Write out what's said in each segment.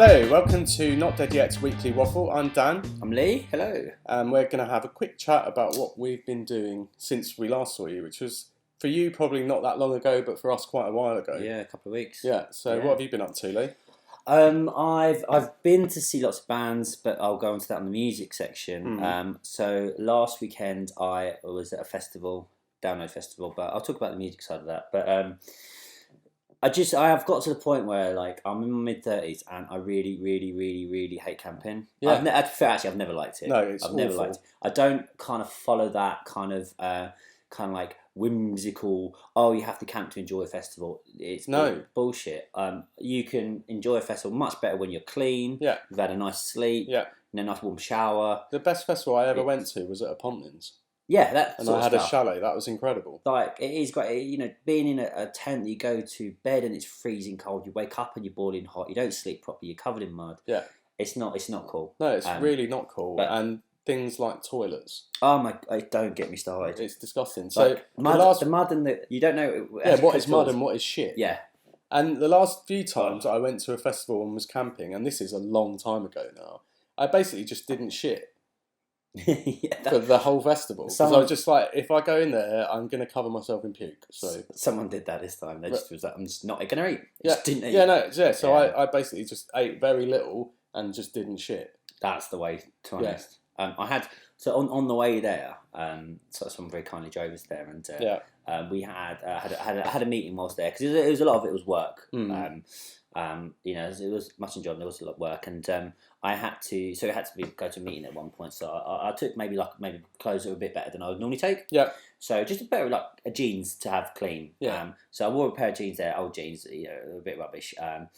Hello, welcome to Not Dead Yet's Weekly Waffle. I'm Dan. I'm Lee. Hello. We're going to have a quick chat about what we've been doing since we last saw you, which was for you probably not that long ago, but for us quite a while ago. Yeah, a couple of weeks. Yeah. So what have you been up to, Lee? I've been to see lots of bands, but I'll go on to that in the music section. So last weekend I was at a festival, Download Festival, but I'll talk about the music side of that. But I have got to the point where like I'm in my mid-30s and I really hate camping. Yeah. I've never liked it. No, it's I've never awful. liked it. I don't kind of follow that kind of like whimsical. Oh, you have to camp to enjoy a festival. It's bullshit. You can enjoy a festival much better when you're clean. Yeah. You've had a nice sleep. Yeah. A nice warm shower. The best festival I ever went to was at a Pontins. Yeah, that and sort I had of a stuff. chalet. That was incredible. Like it is great, being in a tent. You go to bed and it's freezing cold. You wake up and you're boiling hot. You don't sleep properly. You're covered in mud. Yeah, it's not cool. No, it's really not cool. but- And things like toilets. Oh my! Don't get me started. It's disgusting. So Like, the mud and the you don't know. what is mud and what is shit? Yeah. And the last few times I went to a festival and was camping, and this is a long time ago now, I basically just didn't shit for the whole festival. Because I was just like, if I go in there, I'm going to cover myself in puke. So someone did that this time. They just was like, I'm just not going to eat. Just didn't eat. So I basically just ate very little and just didn't shit. That's the way, to be honest. I had on the way there. Someone very kindly drove us there, and we had a meeting whilst there because it was a lot of it was work. It was much enjoyable. There was a lot of work, and I had to go to a meeting at one point. So I took maybe clothes that were a bit better than I would normally take. Yeah. So just a pair of a jeans to have clean. Yeah. So I wore a pair of jeans there, old jeans, a bit rubbish. On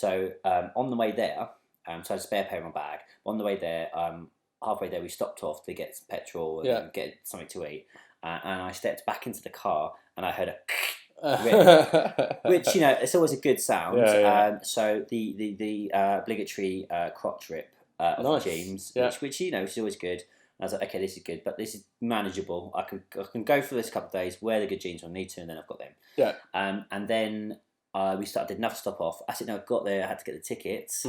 the way there, so I had a spare pair in my bag. On the way there, halfway there we stopped off to get some petrol and get something to eat. And I stepped back into the car and I heard a rip, which it's always a good sound. So the obligatory crotch rip of the jeans, which is always good. And I was like, okay, this is good, but this is manageable. I can go for this a couple of days, wear the good jeans when I need to, and then I've got them. Yeah. And then we did another stop off. I got there, I had to get the tickets,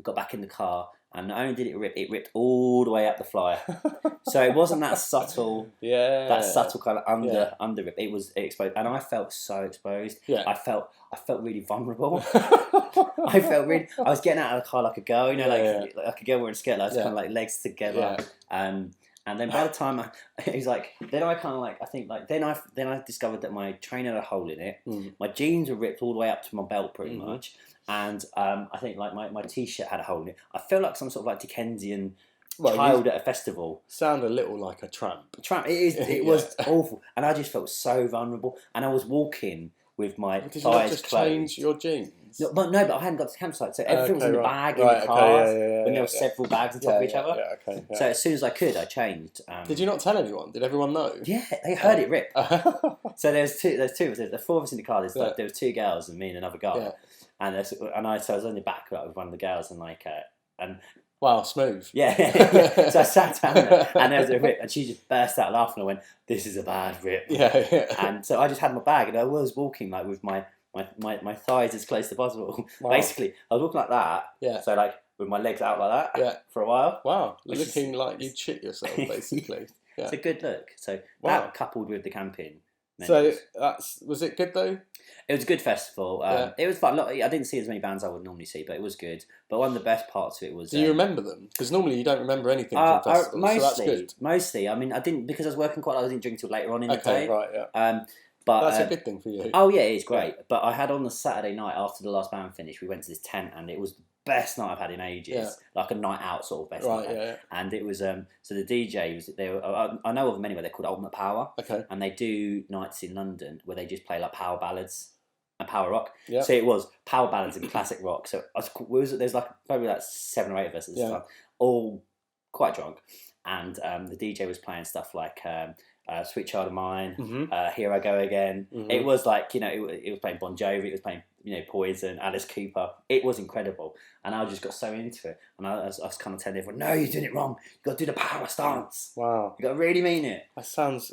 got back in the car, and not only did it ripped all the way up the flyer. So it wasn't that subtle, kind of under rip. It was exposed, and I felt so exposed. Yeah. I felt really vulnerable. I was getting out of the car like a girl, like a girl wearing a skirt, kind of like legs together. Yeah. And then by the time it was like, then I discovered that my trainer had a hole in it. My jeans were ripped all the way up to my belt pretty much. And I think like my t-shirt had a hole in it. I felt like some sort of like Dickensian child at a festival. Sound a little like a tramp. It was awful. And I just felt so vulnerable. And I was walking with my thighs closed. Did you not just change your jeans? No, but I hadn't got to the campsite, so everything was in the bag in the car. When there were several bags on top of each other. So as soon as I could, I changed. Did you not tell anyone? Did everyone know? Yeah, they heard it rip. So there's four of us in the car. There was two girls and me and another guy. Yeah. So I was on the back with one of the girls and wow, smooth. Yeah. So I sat down there, and there was a rip, and she just burst out laughing. I went, "This is a bad rip." Yeah. And so I just had my bag, and I was walking like with my thighs as close as possible. Wow. Basically, I was walking like that. Yeah. So like with my legs out like that. Yeah. For a while. Wow. Looking like you'd shit yourself, basically. Yeah. It's a good look. So that coupled with the camping. So was it good though? It was a good festival. It was fun. I didn't see as many bands I would normally see, but it was good. But one of the best parts of it was... Do you remember them? Because normally you don't remember anything from festivals, so that's good. Mostly. I mean, I didn't... Because I was working quite a lot, I didn't drink till later on in the day. Okay, right, yeah. But that's a good thing for you. Oh, yeah, it's great. Yeah. But I had on the Saturday night, after the last band finished, we went to this tent, and it was the best night I've had in ages. Yeah. Like a night out sort of best night. Yeah. And it was... so the DJ was... I know of them anyway, they're called Ultimate Power. Okay. And they do nights in London where they just play like power ballads and power rock. Yeah. So it was power ballads and classic rock. So there's probably 7 or 8 of us at this time, all quite drunk. And the DJ was playing stuff like Sweet Child of Mine, Here I Go Again. It was like, it was playing Bon Jovi, it was playing, Poison, Alice Cooper. It was incredible. And I just got so into it. And I was kind of telling everyone, no, you're doing it wrong. You've got to do the power stance. Wow. You've got to really mean it.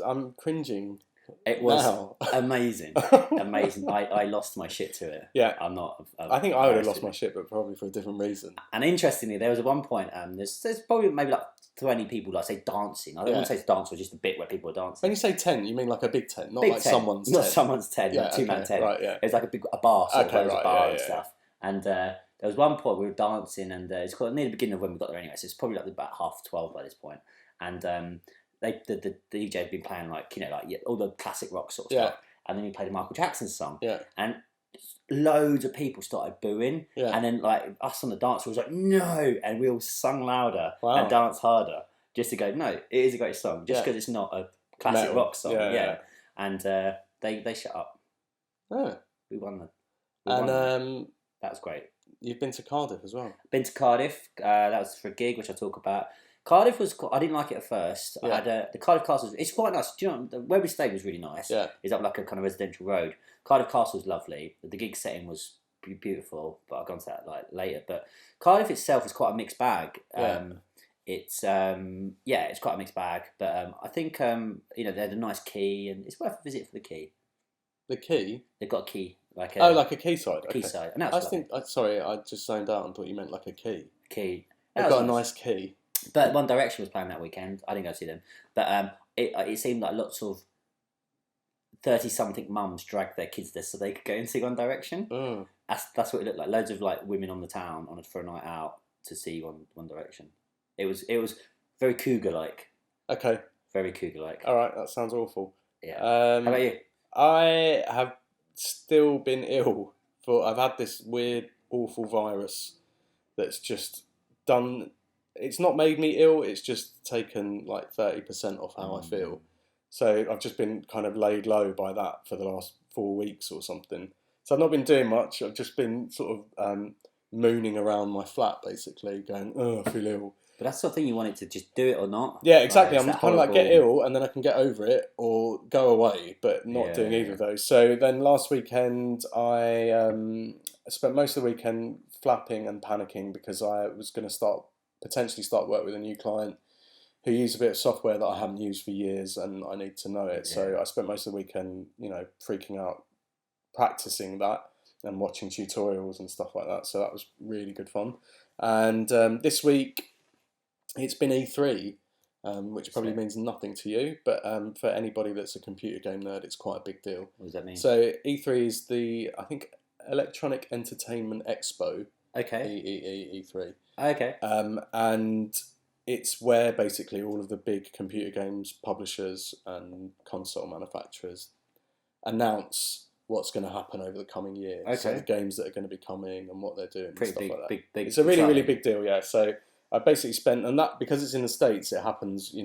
I'm cringing It was now. amazing. I lost my shit to it. Yeah. I'm not. I think I would have lost my shit, but probably for a different reason. And interestingly, there was at one point, there's probably maybe like 20 people, like say dancing. I don't want to say dance was just a bit where people were dancing. When you say tent, you mean like a big tent, not big like tent. someone's not tent. someone's tent, like two-man tent. Right, yeah. It was like a bar, so okay, a bar and yeah. stuff. And there was one point we were dancing, and it's quite near the beginning of when we got there anyway, so it's probably like about 12:30 by this point. And the DJ had been playing like all the classic rock sort of stuff, and then he played a Michael Jackson song, and loads of people started booing, and then like us on the dance floor was like no, and we all sung louder and danced harder just to go no, it is a great song just because it's not a classic rock song, and they shut up. We won that was great. You've been to Cardiff as well. Been to Cardiff. That was for a gig, which I'll talk about. Cardiff was. I didn't like it at first. I had the Cardiff Castle. It's quite nice. Do you know where we stayed was really nice? Yeah. It's up like a kind of residential road. Cardiff Castle was lovely. The gig setting was beautiful, but I'll go into that like later. But Cardiff itself is quite a mixed bag. It's quite a mixed bag. But I think they had a nice quay, and it's worth a visit for the quay. The quay? They've got a quay. Like a quayside. A quayside. And I just zoned out and thought you meant like a quay. Quay. They've got a nice quay. But One Direction was playing that weekend. I didn't go see them. But it seemed like lots of 30-something mums dragged their kids there so they could go and see One Direction. That's what it looked like. Loads of like women on the town for a night out to see One Direction. It was very cougar-like. Okay. Very cougar-like. All right, that sounds awful. Yeah. How about you? I have still been ill. I've had this weird, awful virus that's just done. It's not made me ill. It's just taken like 30% off how I feel. So I've just been kind of laid low by that for the last 4 weeks or something. So I've not been doing much. I've just been sort of mooning around my flat, basically, going, "Oh, I feel ill." But that's the sort of thing you wanted to just do it or not. Yeah, exactly. I'm kind of like get ill and then I can get over it or go away, but not doing either of those. So then last weekend I spent most of the weekend flapping and panicking because I was going to potentially start work with a new client who used a bit of software that I haven't used for years and I need to know it. Yeah. So I spent most of the weekend, freaking out, practicing that and watching tutorials and stuff like that. So that was really good fun. And this week, it's been E3, which probably means nothing to you, but for anybody that's a computer game nerd, it's quite a big deal. What does that mean? So E3 is I think, Electronic Entertainment Expo. Okay. E3. Okay. And it's where basically all of the big computer games publishers and console manufacturers announce what's going to happen over the coming year. Okay. So the games that are going to be coming and what they're doing and stuff like that. Big, it's a really, really big deal, yeah. So I basically spent, and that, because it's in the States, it happens,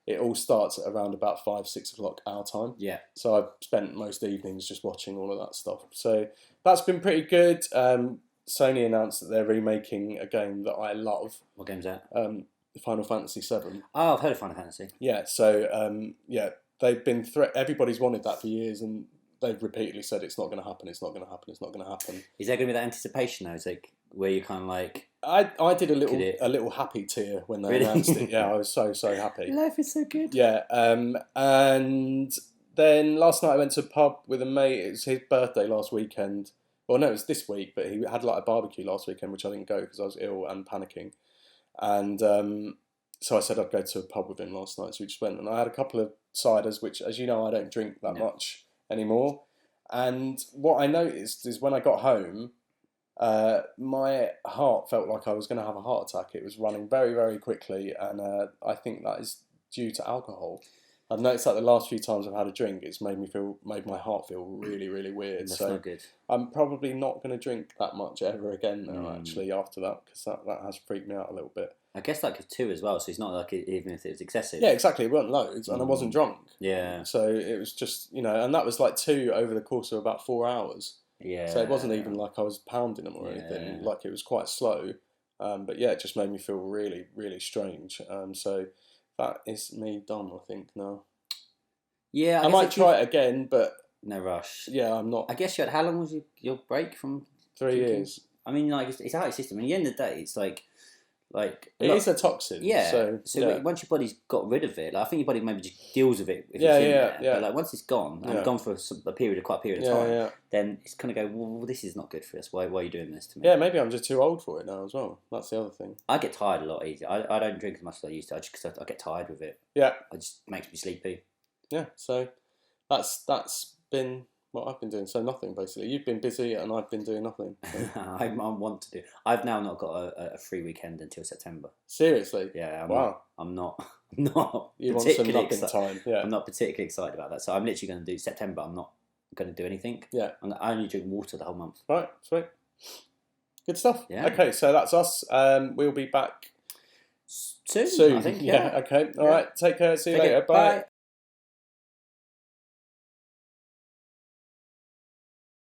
it all starts at around about 5-6 o'clock our time. Yeah. So I've spent most evenings just watching all of that stuff. So that's been pretty good. Sony announced that they're remaking a game that I love. What game's that? Final Fantasy VII. Oh, I've heard of Final Fantasy. Yeah, so, they've been, everybody's wanted that for years, and they've repeatedly said it's not going to happen, it's not going to happen, it's not going to happen. Is there going to be that anticipation, though? Is like where you kind of like... I did a little happy tear when they announced it. Yeah, I was so happy. Life is so good. Yeah, and then last night I went to a pub with a mate. It was his birthday last weekend. Well, no, it was this week, but he had like a barbecue last weekend, which I didn't go because I was ill and panicking. And so I said I'd go to a pub with him last night. So we just went, and I had a couple of ciders, which, as you know, I don't drink that much anymore. And what I noticed is when I got home, my heart felt like I was going to have a heart attack. It was running very, very quickly, and I think that is due to alcohol. I've noticed that the last few times I've had a drink, it's made my heart feel really, really weird. That's not good. I'm probably not going to drink that much ever again now, actually, after that, because that has freaked me out a little bit. I guess that was 2 as well, so it's not like even if it was excessive. Yeah, exactly. It wasn't loads, and I wasn't drunk. Yeah. So it was just, and that was like 2 over the course of about 4 hours. Yeah. So it wasn't even like I was pounding them or anything. Like it was quite slow. But yeah, it just made me feel really, really strange. So that is me done, I think, now. Yeah. I might try it again, but... No rush. Yeah, I'm not... I guess how long was your break from... 3 years. I mean, like, it's out of your system. And at the end of the day, it's like Like it is a toxin. Yeah. So once your body's got rid of it, like, I think your body maybe just deals with it if Yeah, it's in yeah, there. But like once it's gone and gone for quite a period of time, then it's kind of go, well, this is not good for us. Why are you doing this to me? Yeah, maybe I'm just too old for it now as well. That's the other thing. I get tired a lot easier. I don't drink as much as I used to. Because I get tired with it. Yeah. It just makes me sleepy. Yeah. So that's been what I've been doing. So nothing basically. You've been busy and I've been doing nothing. So. I want to do. I've now not got a free weekend until September. Seriously? Yeah. I'm not. You want some nothing time? Yeah. I'm not particularly excited about that. So I'm literally going to do September. I'm not going to do anything. Yeah. I only drink water the whole month. Right. Sweet. Good stuff. Yeah. Okay. So that's us. We'll be back soon. I think. Yeah. Okay. All right. Take care. See you later. Bye.